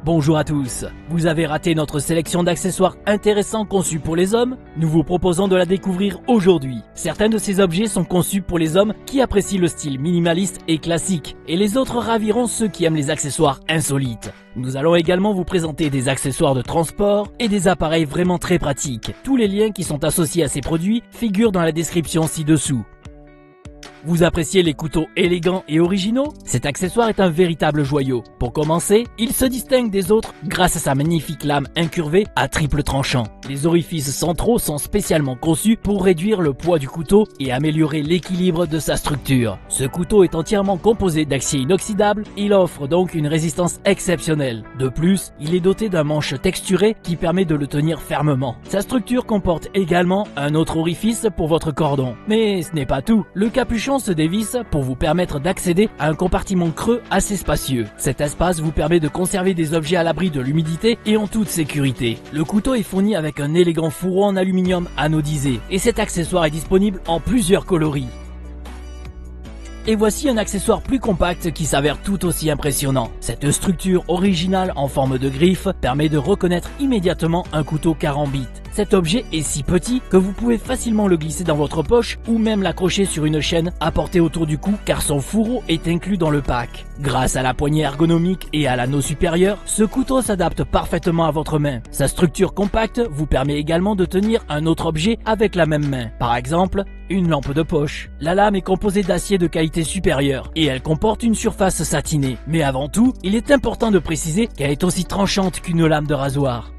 Bonjour à tous. Vous avez raté notre sélection d'accessoires intéressants conçus pour les hommes? Nous vous proposons de la découvrir aujourd'hui. Certains de ces objets sont conçus pour les hommes qui apprécient le style minimaliste et classique, et les autres raviront ceux qui aiment les accessoires insolites. Nous allons également vous présenter des accessoires de transport et des appareils vraiment très pratiques. Tous les liens qui sont associés à ces produits figurent dans la description ci-dessous. Vous appréciez les couteaux élégants et originaux? Cet accessoire est un véritable joyau. Pour commencer, il se distingue des autres grâce à sa magnifique lame incurvée à triple tranchant. Les orifices centraux sont spécialement conçus pour réduire le poids du couteau et améliorer l'équilibre de sa structure. Ce couteau est entièrement composé d'acier inoxydable, il offre donc une résistance exceptionnelle. De plus, il est doté d'un manche texturé qui permet de le tenir fermement. Sa structure comporte également un autre orifice pour votre cordon. Mais ce n'est pas tout. Le capuchon se dévisse pour vous permettre d'accéder à un compartiment creux assez spacieux. Cet espace vous permet de conserver des objets à l'abri de l'humidité et en toute sécurité. Le couteau est fourni avec un élégant fourreau en aluminium anodisé et cet accessoire est disponible en plusieurs coloris. Et voici un accessoire plus compact qui s'avère tout aussi impressionnant. Cette structure originale en forme de griffe permet de reconnaître immédiatement un couteau carambite. Cet objet est si petit que vous pouvez facilement le glisser dans votre poche ou même l'accrocher sur une chaîne à porter autour du cou car son fourreau est inclus dans le pack. Grâce à la poignée ergonomique et à l'anneau supérieur, ce couteau s'adapte parfaitement à votre main. Sa structure compacte vous permet également de tenir un autre objet avec la même main. Par exemple, une lampe de poche. La lame est composée d'acier de qualité supérieure et elle comporte une surface satinée. Mais avant tout, il est important de préciser qu'elle est aussi tranchante qu'une lame de rasoir.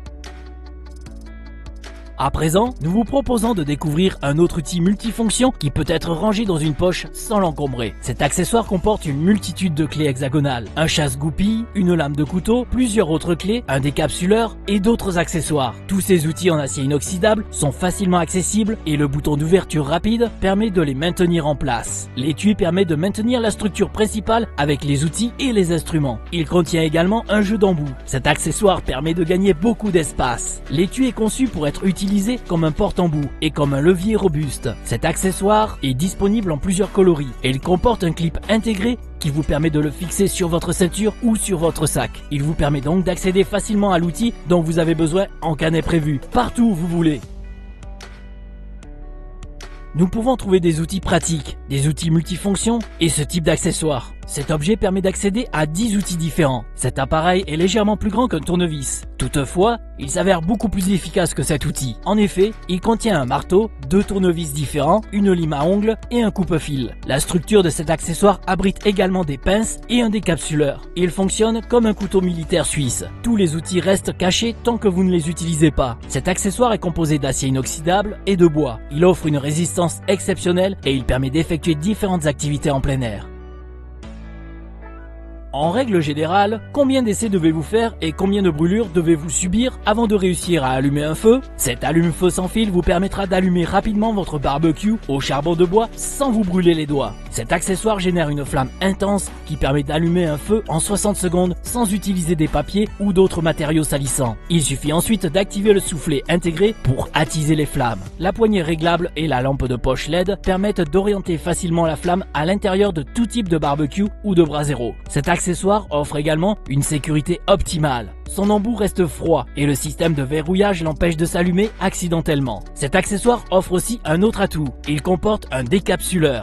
À présent, nous vous proposons de découvrir un autre outil multifonction qui peut être rangé dans une poche sans l'encombrer. Cet accessoire comporte une multitude de clés hexagonales, un chasse-goupille, une lame de couteau, plusieurs autres clés, un décapsuleur et d'autres accessoires. Tous ces outils en acier inoxydable sont facilement accessibles et le bouton d'ouverture rapide permet de les maintenir en place. L'étui permet de maintenir la structure principale avec les outils et les instruments. Il contient également un jeu d'embout. Cet accessoire permet de gagner beaucoup d'espace. L'étui est conçu pour être utilisé comme un porte-embout et comme un levier robuste. Cet accessoire est disponible en plusieurs coloris et il comporte un clip intégré qui vous permet de le fixer sur votre ceinture ou sur votre sac. Il vous permet donc d'accéder facilement à l'outil dont vous avez besoin en cas d'imprévu, partout où vous voulez. Nous pouvons trouver des outils pratiques, des outils multifonctions et ce type d'accessoire. Cet objet permet d'accéder à 10 outils différents. Cet appareil est légèrement plus grand qu'un tournevis. Toutefois, il s'avère beaucoup plus efficace que cet outil. En effet, il contient un marteau, 2 tournevis différents, une lime à ongles et un coupe-fil. La structure de cet accessoire abrite également des pinces et un décapsuleur. Il fonctionne comme un couteau militaire suisse. Tous les outils restent cachés tant que vous ne les utilisez pas. Cet accessoire est composé d'acier inoxydable et de bois. Il offre une résistance exceptionnelle et il permet d'effectuer différentes activités en plein air. En règle générale, combien d'essais devez-vous faire et combien de brûlures devez-vous subir avant de réussir à allumer un feu? Cet allume-feu sans fil vous permettra d'allumer rapidement votre barbecue au charbon de bois sans vous brûler les doigts. Cet accessoire génère une flamme intense qui permet d'allumer un feu en 60 secondes sans utiliser des papiers ou d'autres matériaux salissants. Il suffit ensuite d'activer le soufflet intégré pour attiser les flammes. La poignée réglable et la lampe de poche LED permettent d'orienter facilement la flamme à l'intérieur de tout type de barbecue ou de brasero. Cet accessoire offre également une sécurité optimale. Son embout reste froid et le système de verrouillage l'empêche de s'allumer accidentellement. Cet accessoire offre aussi un autre atout. Il comporte un décapsuleur.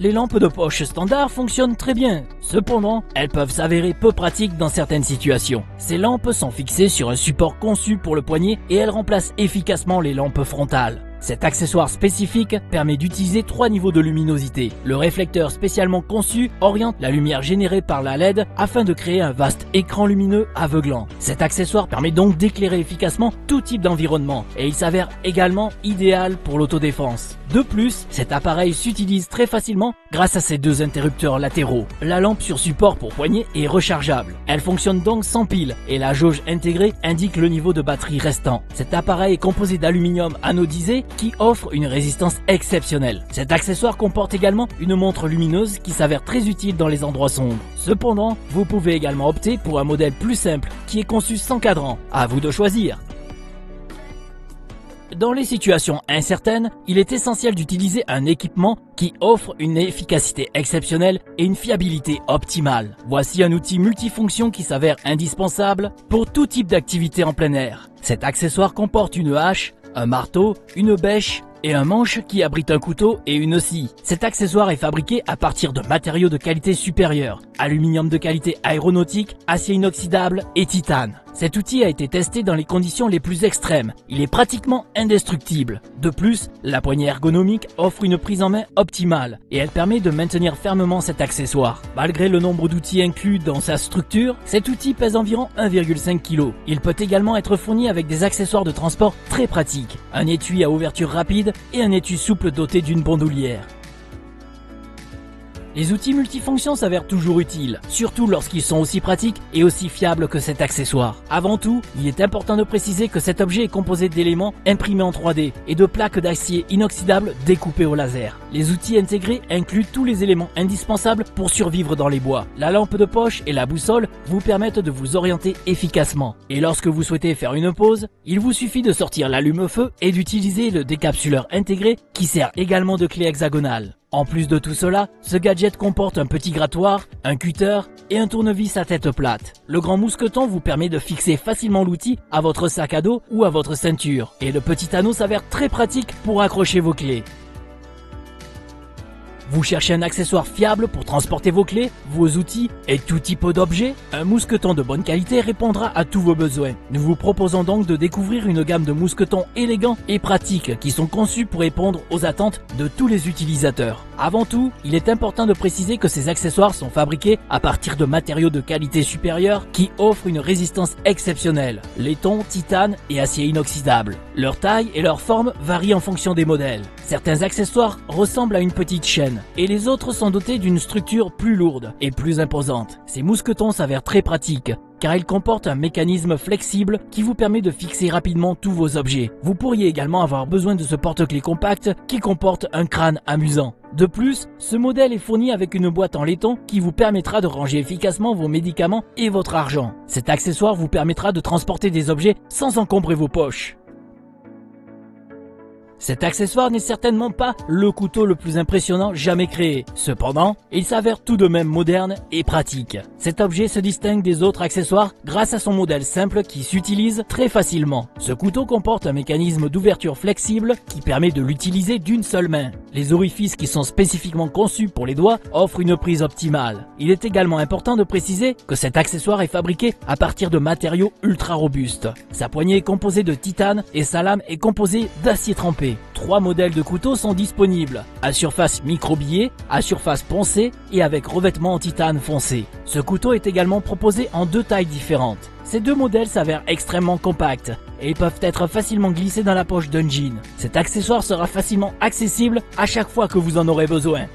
Les lampes de poche standard fonctionnent très bien. Cependant, elles peuvent s'avérer peu pratiques dans certaines situations. Ces lampes sont fixées sur un support conçu pour le poignet et elles remplacent efficacement les lampes frontales. Cet accessoire spécifique permet d'utiliser 3 niveaux de luminosité. Le réflecteur spécialement conçu oriente la lumière générée par la LED afin de créer un vaste écran lumineux aveuglant. Cet accessoire permet donc d'éclairer efficacement tout type d'environnement et il s'avère également idéal pour l'autodéfense. De plus, cet appareil s'utilise très facilement grâce à ses 2 interrupteurs latéraux. La lampe sur support pour poignet est rechargeable. Elle fonctionne donc sans pile et la jauge intégrée indique le niveau de batterie restant. Cet appareil est composé d'aluminium anodisé qui offre une résistance exceptionnelle. Cet accessoire comporte également une montre lumineuse qui s'avère très utile dans les endroits sombres. Cependant, vous pouvez également opter pour un modèle plus simple qui est conçu sans cadran. À vous de choisir. Dans les situations incertaines, il est essentiel d'utiliser un équipement qui offre une efficacité exceptionnelle et une fiabilité optimale. Voici un outil multifonction qui s'avère indispensable pour tout type d'activité en plein air. Cet accessoire comporte une hache, un marteau, une bêche et un manche qui abrite un couteau et une scie. Cet accessoire est fabriqué à partir de matériaux de qualité supérieure, aluminium de qualité aéronautique, acier inoxydable et titane. Cet outil a été testé dans les conditions les plus extrêmes. Il est pratiquement indestructible. De plus, la poignée ergonomique offre une prise en main optimale et elle permet de maintenir fermement cet accessoire. Malgré le nombre d'outils inclus dans sa structure, cet outil pèse environ 1,5 kg. Il peut également être fourni avec des accessoires de transport très pratiques, un étui à ouverture rapide et un étui souple doté d'une bandoulière. Les outils multifonctions s'avèrent toujours utiles, surtout lorsqu'ils sont aussi pratiques et aussi fiables que cet accessoire. Avant tout, il est important de préciser que cet objet est composé d'éléments imprimés en 3D et de plaques d'acier inoxydable découpées au laser. Les outils intégrés incluent tous les éléments indispensables pour survivre dans les bois. La lampe de poche et la boussole vous permettent de vous orienter efficacement. Et lorsque vous souhaitez faire une pause, il vous suffit de sortir l'allume-feu et d'utiliser le décapsuleur intégré qui sert également de clé hexagonale. En plus de tout cela, ce gadget comporte un petit grattoir, un cutter et un tournevis à tête plate. Le grand mousqueton vous permet de fixer facilement l'outil à votre sac à dos ou à votre ceinture. Et le petit anneau s'avère très pratique pour accrocher vos clés. Vous cherchez un accessoire fiable pour transporter vos clés, vos outils et tout type d'objets? Un mousqueton de bonne qualité répondra à tous vos besoins. Nous vous proposons donc de découvrir une gamme de mousquetons élégants et pratiques qui sont conçus pour répondre aux attentes de tous les utilisateurs. Avant tout, il est important de préciser que ces accessoires sont fabriqués à partir de matériaux de qualité supérieure qui offrent une résistance exceptionnelle, laiton, titane et acier inoxydable. Leur taille et leur forme varient en fonction des modèles. Certains accessoires ressemblent à une petite chaîne et les autres sont dotés d'une structure plus lourde et plus imposante. Ces mousquetons s'avèrent très pratiques car ils comportent un mécanisme flexible qui vous permet de fixer rapidement tous vos objets. Vous pourriez également avoir besoin de ce porte-clés compact qui comporte un crâne amusant. De plus, ce modèle est fourni avec une boîte en laiton qui vous permettra de ranger efficacement vos médicaments et votre argent. Cet accessoire vous permettra de transporter des objets sans encombrer vos poches. Cet accessoire n'est certainement pas le couteau le plus impressionnant jamais créé. Cependant, il s'avère tout de même moderne et pratique. Cet objet se distingue des autres accessoires grâce à son modèle simple qui s'utilise très facilement. Ce couteau comporte un mécanisme d'ouverture flexible qui permet de l'utiliser d'une seule main. Les orifices qui sont spécifiquement conçus pour les doigts offrent une prise optimale. Il est également important de préciser que cet accessoire est fabriqué à partir de matériaux ultra robustes. Sa poignée est composée de titane et sa lame est composée d'acier trempé. 3 modèles de couteaux sont disponibles, à surface microbillée, à surface poncée et avec revêtement en titane foncé. Ce couteau est également proposé en 2 tailles différentes. Ces 2 modèles s'avèrent extrêmement compacts et peuvent être facilement glissés dans la poche d'un jean. Cet accessoire sera facilement accessible à chaque fois que vous en aurez besoin.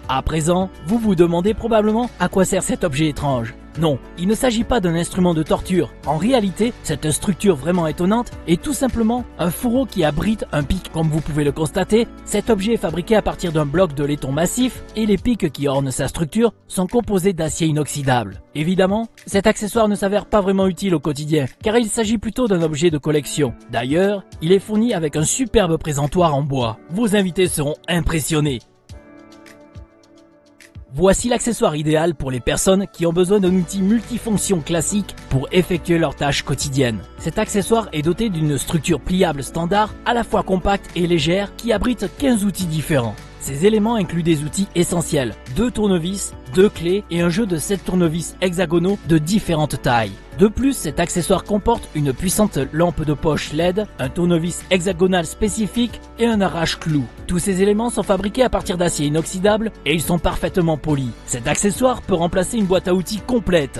À présent, vous vous demandez probablement à quoi sert cet objet étrange. Non, il ne s'agit pas d'un instrument de torture. En réalité, cette structure vraiment étonnante est tout simplement un fourreau qui abrite un pic. Comme vous pouvez le constater, cet objet est fabriqué à partir d'un bloc de laiton massif et les pics qui ornent sa structure sont composés d'acier inoxydable. Évidemment, cet accessoire ne s'avère pas vraiment utile au quotidien, car il s'agit plutôt d'un objet de collection. D'ailleurs, il est fourni avec un superbe présentoir en bois. Vos invités seront impressionnés. Voici l'accessoire idéal pour les personnes qui ont besoin d'un outil multifonction classique pour effectuer leurs tâches quotidiennes. Cet accessoire est doté d'une structure pliable standard, à la fois compacte et légère, qui abrite 15 outils différents. Ces éléments incluent des outils essentiels, 2 tournevis, 2 clés et un jeu de 7 tournevis hexagonaux de différentes tailles. De plus, cet accessoire comporte une puissante lampe de poche LED, un tournevis hexagonal spécifique et un arrache-clous. Tous ces éléments sont fabriqués à partir d'acier inoxydable et ils sont parfaitement polis. Cet accessoire peut remplacer une boîte à outils complète.